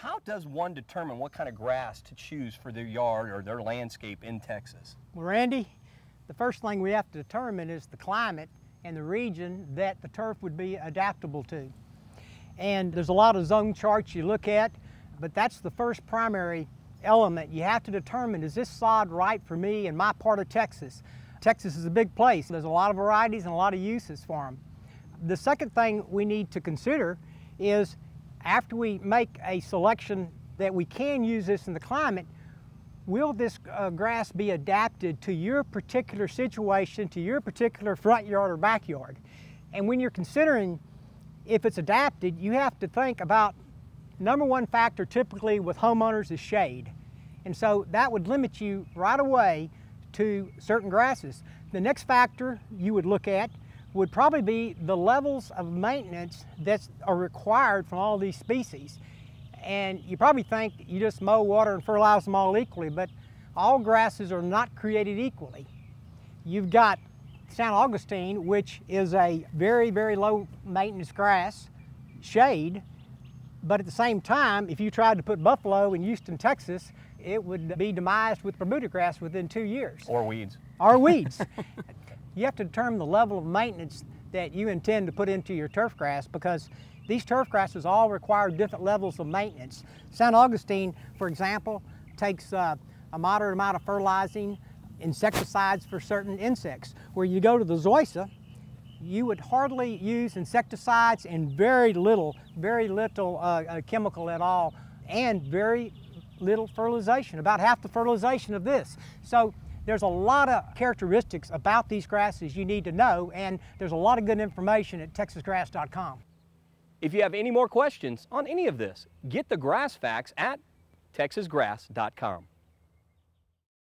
How does one determine what kind of grass to choose for their yard or their landscape in Texas? Well, Randy, the first thing we have to determine is the climate and the region that the turf would be adaptable to. And there's a lot of zone charts you look at, but that's the first primary element. You have to determine, is this sod right for me in my part of Texas? Texas is a big place. There's a lot of varieties and a lot of uses for them. The second thing we need to consider is, after we make a selection that we can use this in the climate, will this grass be adapted to your particular situation, to your particular front yard or backyard? And when you're considering if it's adapted, you have to think about, number one factor typically with homeowners is shade. And so that would limit you right away to certain grasses. The next factor you would look at would probably be the levels of maintenance that are required from all these species. And you probably think you just mow, water, and fertilize them all equally, but all grasses are not created equally. You've got St. Augustine, which is a very, very low maintenance grass, shade, but at the same time, if you tried to put buffalo in Houston, Texas, it would be demised with Bermuda grass within 2 years. Or weeds. Or weeds. You have to determine the level of maintenance that you intend to put into your turf grass, because these turf grasses all require different levels of maintenance. St. Augustine, for example, takes a moderate amount of fertilizing, insecticides for certain insects. Where you go to the zoysia, you would hardly use insecticides and very little chemical at all, and very little fertilization, about half the fertilization of this. So there's a lot of characteristics about these grasses you need to know, and there's a lot of good information at texasgrass.com. If you have any more questions on any of this, get the grass facts at texasgrass.com.